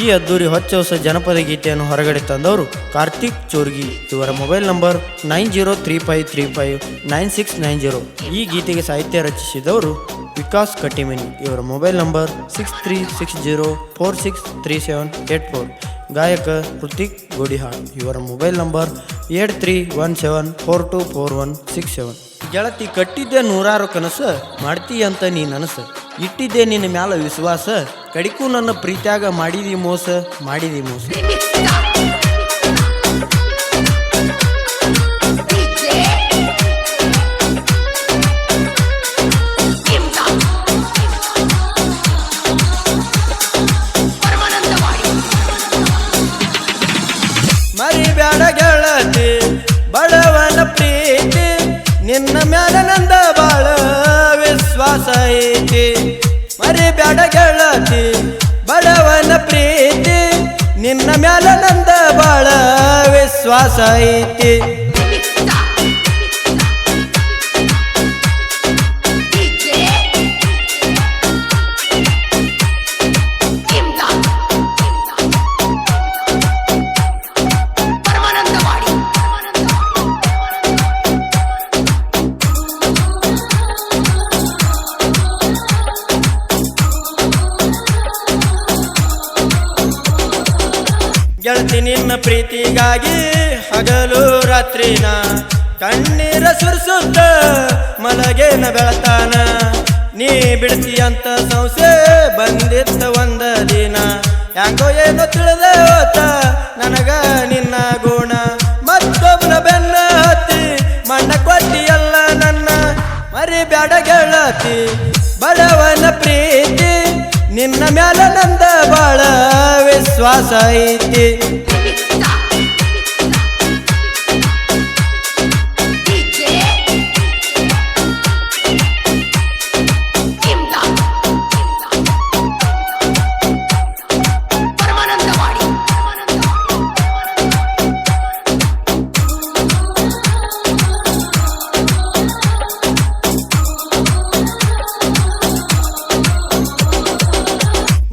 ಈ ಅದ್ದೂರಿ ಹೊಚ್ಚ ಜನಪದ ಗೀತೆಯನ್ನು ಹೊರಗಡೆ ತಂದವರು ಕಾರ್ತಿಕ್ ಚೋರ್ಗಿ. ಇವರ ಮೊಬೈಲ್ ನಂಬರ್ 9035359690. ಈ ಗೀತೆಗೆ ಸಾಹಿತ್ಯ ರಚಿಸಿದವರು ವಿಕಾಸ್ ಕಟ್ಟಿಮನಿ. ಇವರ ಮೊಬೈಲ್ ನಂಬರ್ 6360463784. ಗಾಯಕ ಹೃತಿಕ್ ಗೋಡಿಹಾಳ್. ಇವರ ಮೊಬೈಲ್ ನಂಬರ್ 8317424167. ಗೆಳತಿ ಕಟ್ಟಿದ್ದೆ ನೂರಾರು ಕನಸ, ಮಾಡ್ತೀ ಅಂತ ನೀ ನನಸ, ಇಟ್ಟಿದ್ದೆ ನಿನ್ನ ಮ್ಯಾಲ ವಿಶ್ವಾಸ, ಕಡಿಕೂ ನನ್ನ ಪ್ರೀತ್ಯಾಗ ಮಾಡಿದಿ ಮೋಸ. ಮರಿಬ್ಯಾಡ ಗೆಳತಿ ಬಡವನ ಪ್ರೀತಿ, ನಿನ್ನ ಮ್ಯಾಲ ನಂದ ಬಾಳ ವಿಶ್ವಾಸ ಐತಿ. ಮರಿಬ್ಯಾಡ ಗೆಳತಿ ಬಡವನ ಪ್ರೀತಿ, ನಿನ್ನ ಮ್ಯಾಲ ನಂದ ಬಾಳ ವಿಶ್ವಾಸ ಐತಿ. ಗೆಳತಿ ನಿನ್ನ ಪ್ರೀತಿಗಾಗಿ ಹಗಲು ರಾತ್ರಿನ ಕಣ್ಣೀರ ಸುರಿಸುತ್ತ ಮಲಗೇನ ಬೆಳತಾನ. ನೀ ಬಿಡ್ತಿ ಅಂತ ಸಂಶಯ ಬಂದಿತ್ತ ಒಂದ ದಿನ, ಹ್ಯಾಂಗೋ ಏನೋ ತಿಳಿದೆ ಹೋತ ನನಗ ನಿನ್ನ ಗುಣ. ಮತ್ತೊಬ್ಬನ ಬೆನ್ನ ಹತ್ತಿ ಮಣ್ಣ ಕೊಟ್ಟಿಯಲ್ಲ ನನ್ನ, ಮರಿಬ್ಯಾಡ ಗೆಳತಿ ಬಡವನ ಪ್ರೀತಿ, ನಿನ್ನ ಮ್ಯಾಲ ನಂದ ಬಾಳ ವಿಶ್ವಾಸ ಐತಿ.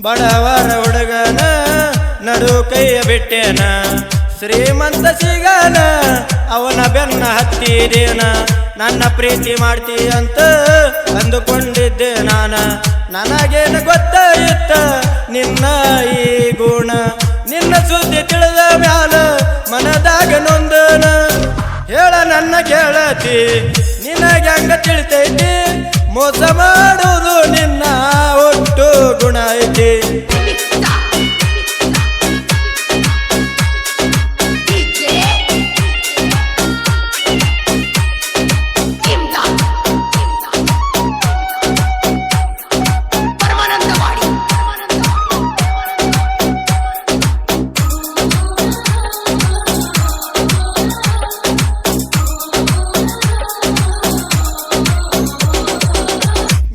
ಬಡವರ ಹುಡುಗನ ನಡು ಕೈಯ ಬಿಟ್ಟೇನ, ಶ್ರೀಮಂತ ಸಿಗನ ಅವನ ಬೆನ್ನ ಹತ್ತಿದೇನ. ನನ್ನ ಪ್ರೀತಿ ಮಾಡ್ತಿ ಅಂತ ಅಂದುಕೊಂಡಿದ್ದೆ ನಾನ, ನನಗೇನು ಗೊತ್ತಾಯಿತ್ತ ನಿನ್ನ ಈ ಗುಣ. ನಿನ್ನ ಸುದ್ದಿ ತಿಳಿದ ಮ್ಯಾಲ ಮನದಾಗ ನೊಂದನ, ಹೇಳ ನನ್ನ ಗೆಳತಿ ನಿನಗೆ ಹಂಗ ತಿಳಿತೈತಿ, ಮೋಸ ಮಾಡುವುದು ನಿನ್ನ ಒಟ್ಟು ಗುಣ ಐತಿ.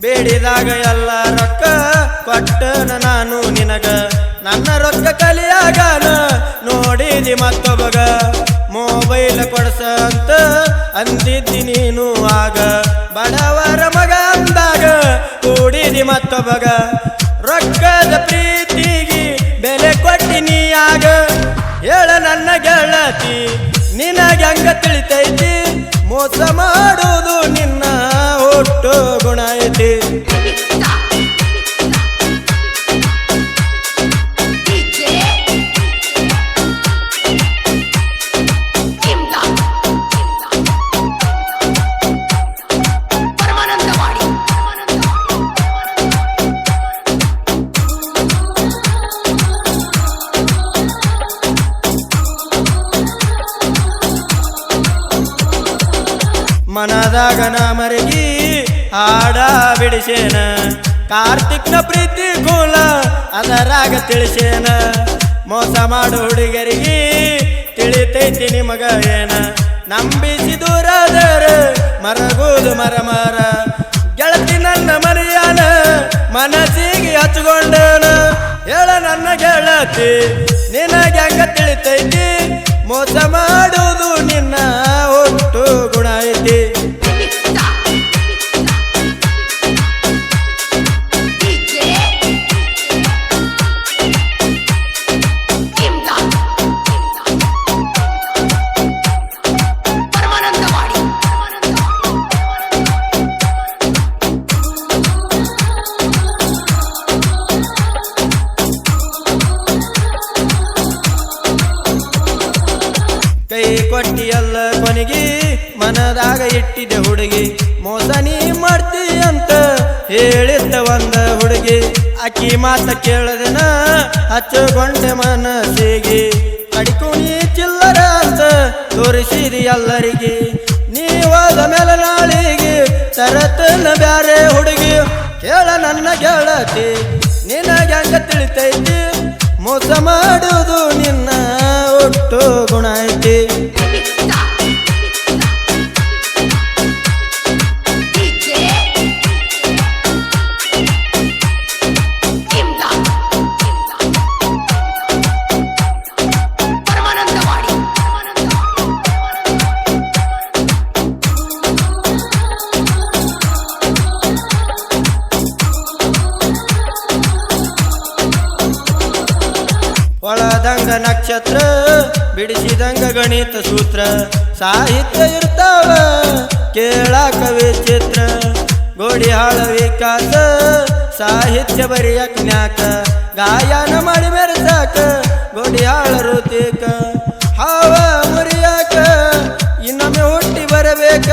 ಬೇಡಿದಾಗ ಎಲ್ಲ ರೊಕ್ಕ ಕೊಟ್ಟನ ನಾನು ನಿನಗ, ನನ್ನ ರೊಕ್ಕ ಕಲಿಯಾಗನ ನೋಡಿದಿ ಮತ್ತೊಬ್ಬಗ. ಮೊಬೈಲ್ ಕೊಡ್ಸ ಅಂತ ಅಂದಿದ್ದಿ ನೀನು ಆಗ, ಬಡವರ ಮಗ ಅಂದಾಗ ಕೂಡಿದಿ ಮತ್ತೊಬ್ಬಗ. ರೊಕ್ಕದ ಪ್ರೀತಿಗೆ ಬೆಲೆ ಕೊಟ್ಟಿನಿ ಆಗ, ಹೇಳ ನನ್ನ ಗೆಳತಿ ನಿನಗೆ ಹಂಗ ತಿಳಿತೈತಿ, ಮೋಸ ಮಾಡುವುದು ನಿನ್ನ ಒಟ್ಟು ಗುಣ ಐತಿ. ಮನದಾಗ ನ ಮರಗಿ ಹಾಡ ಬಿಡಿಸೇನ, ಕಾರ್ತಿಕ್ನ ಪ್ರೀತಿ ಕೂಲ ಅದರಾಗ ತಿಳಿಸೇನ. ಮೋಸ ಮಾಡು ಹುಡುಗರಿಗೆ ತಿಳಿತೈತಿ ನಿಮಗ ಏನ, ನಂಬಿಸಿ ದೂರಾದರ ಮರಗುದು ಮರ. ಗೆಳತಿ ನನ್ನ ಮರಿಯಾನ ಮನಸ್ಸಿಗೆ ಹಚ್ಕೊಂಡನ, ಹೇಳ ನನ್ನ ಗೆಳತಿ ನಿನಗೆ ಹಂಗ ತಿಳಿತೈತಿ, ಮೋಸ ಮಾಡುವುದು ನಿನ್ನ ಒಟ್ಟು ಗುಣ ಐತಿ. ಕೊಟ್ಟಿಯಲ್ಲ ಕೊನೆಗೆ ಮನದಾಗ ಇಟ್ಟಿದೆ ಹುಡುಗಿ ಮೋಸ ನೀ ಮಾಡ್ತಿ ಅಂತ ಹೇಳಿದ್ದ ಒಂದ ಹುಡುಗಿ ಅಕ್ಕಿ ಮಾತ ಕೇಳದನ ಹಚ್ಚಗೊಂಡೆ ಮನಸ್ಸಿಗೆ ಕಡಿಕು ನೀ ಚಿಲ್ಲರ ಅಂತ ತೋರಿಸಿದಿ ಎಲ್ಲರಿಗೆ ನೀ ಹೋದ ಮೇಲೆ ನಾಳಿಗೆ ತರತನ ಬ್ಯಾರೆ ಹುಡುಗಿ ಕೇಳ ನನ್ನ ಗೆಳತಿ ನಿನಗೆ ಹಂಗ ತಿಳಿತೈತಿ ಮೋಸ ಮಾಡುವುದು ನಿನ್ನ ಒಟ್ಟು ಗುಣ ಐತಿ ಒಳದಂಗ ನಕ್ಷತ್ರ ಬಿಡಿಸಿದಂಗ ಗಣಿತ ಸೂತ್ರ ಸಾಹಿತ್ಯ ಇರ್ತಾವ ಕೇಳಾಕ ವಿಚಿತ್ರ ಗೋಡಿ ಹಾಳ ವಿಕಾಸ ಸಾಹಿತ್ಯ ಬರೆಯಜ್ಞಾಕ ಗಾಯನ ಮಾಡಿ ಮೆರೆಸಾಕ ಗೋಡಿ ಹಾಳ ಋತಿಕ ಹಾವ ಮುರಿಯಾಕ ಇನ್ನೊಮ್ಮೆ ಹುಟ್ಟಿ ಬರಬೇಕ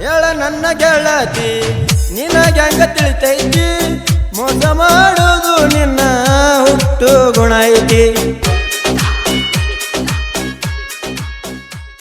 ಹೇಳ ನನ್ನ ಗೆಳತಿ ನಿನಗೆ ಹಂಗ ತಿಳಿತೈತಿ ಮೋಸ ಮಾಡೋದು ನಿನ್ನ ಹುಟ್ಟು ಗುಣ ಐತಿ